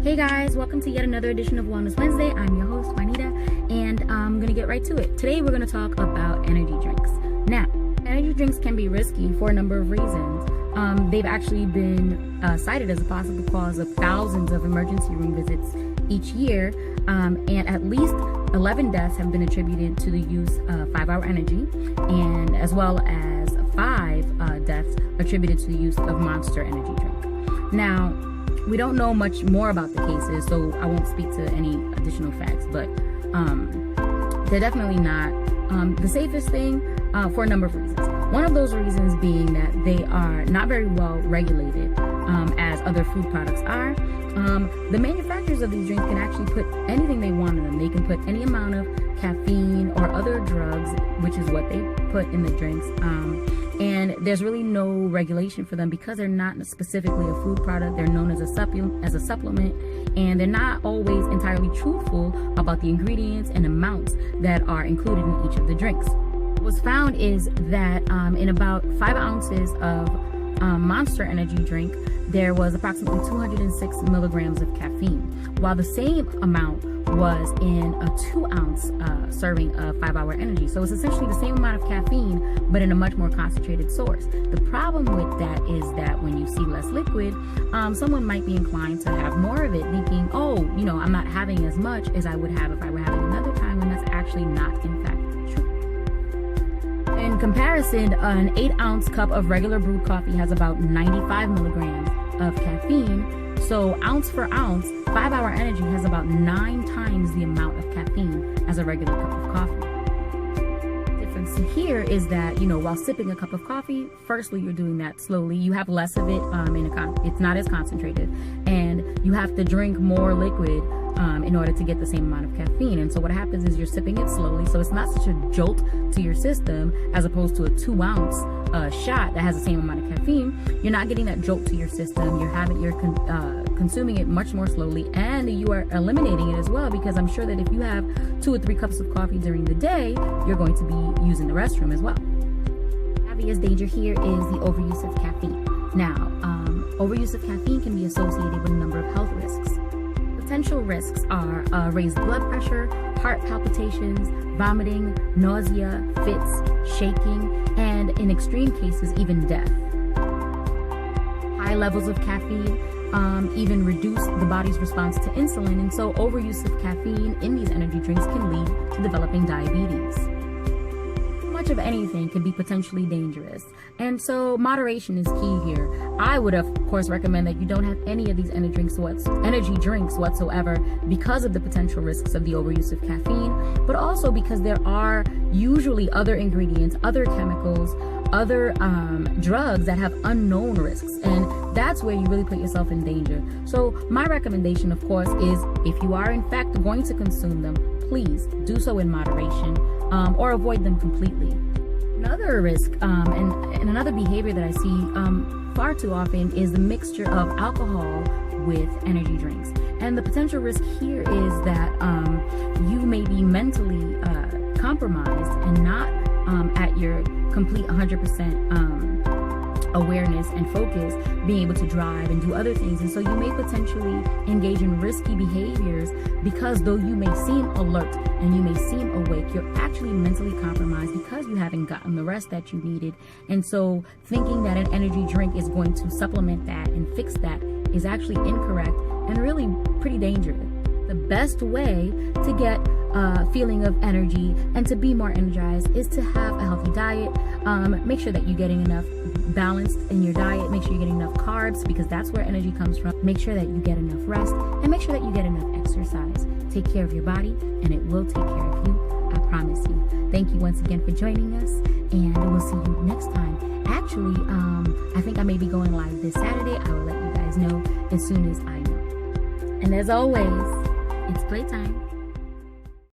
Hey guys, welcome to yet another edition of Wellness Wednesday. I'm your host, Juanita, and I'm gonna get right to it. Today we're gonna talk about energy drinks. Now, energy drinks can be risky for a number of reasons. They've actually been cited as a possible cause of thousands of emergency room visits each year, and at least 11 deaths have been attributed to the use of 5-Hour Energy, and as well as 5 deaths attributed to the use of Monster Energy drink. Now, we don't know much more about the cases, so I won't speak to any additional facts, but they're definitely not the safest thing for a number of reasons. One of those reasons being that they are not very well regulated as other food products are. The manufacturers of these drinks can actually put anything they want in them. They can put any amount of caffeine or other drugs, which is what they put in the drinks. And there's really no regulation for them because they're not specifically a food product. They're known as a supplement, and they're not always entirely truthful about the ingredients and amounts that are included in each of the drinks. What's found is that in about 5 ounces of Monster Energy drink, there was approximately 206 milligrams of caffeine, while the same amount was in a 2-ounce serving of 5-Hour Energy. So it's essentially the same amount of caffeine, but in a much more concentrated source. The problem with that is that when you see less liquid, someone might be inclined to have more of it, thinking, oh, you know, I'm not having as much as I would have if I were having another time, when that's actually not, in fact, true. In comparison, an 8-ounce cup of regular brewed coffee has about 95 milligrams of caffeine. So ounce for ounce, 5-Hour Energy has about 9 times the amount of caffeine as a regular cup of coffee. The difference here is that, you know, while sipping a cup of coffee, firstly, you're doing that slowly. You have less of it it's not as concentrated, and you have to drink more liquid in order to get the same amount of caffeine. And so what happens is you're sipping it slowly, so it's not such a jolt to your system as opposed to a 2-ounce shot that has the same amount of caffeine. You're not getting that jolt to your system. You're consuming it much more slowly, and you are eliminating it as well, because I'm sure that if you have 2 or 3 cups of coffee during the day, you're going to be using the restroom as well. The obvious danger here is the overuse of caffeine. Now, overuse of caffeine can be associated with a number of health risks. Potential risks are raised blood pressure, heart palpitations, vomiting, nausea, fits, shaking, and in extreme cases, even death. High levels of caffeine even reduce the body's response to insulin, and so overuse of caffeine in these energy drinks can lead to developing diabetes. Much of anything can be potentially dangerous, and so moderation is key here. I would of course recommend that you don't have any of these energy drinks whatsoever, because of the potential risks of the overuse of caffeine, but also because there are usually other ingredients, other chemicals, other drugs that have unknown risks, and that's where you really put yourself in danger. So my recommendation, of course, is if you are in fact going to consume them, please do so in moderation, or avoid them completely. Another risk and another behavior that I see far too often is the mixture of alcohol with energy drinks. And the potential risk here is that you may be mentally compromised and not at your complete 100% awareness and focus, being able to drive and do other things. And so you may potentially engage in risky behaviors, because though you may seem alert and you may seem awake, you're actually mentally compromised because you haven't gotten the rest that you needed. And so thinking that an energy drink is going to supplement that and fix that is actually incorrect and really pretty dangerous. The best way to get a feeling of energy and to be more energized is to have a healthy diet. Make sure that you're getting enough balance in your diet. Make sure you're getting enough carbs, because that's where energy comes from. Make sure that you get enough rest, and make sure that you get enough exercise. Take care of your body, and it will take care of you. I promise you. Thank you once again for joining us, and we'll see you next time. Actually, I think I may be going live this Saturday. I will let you guys know as soon as I know. And as always, it's playtime.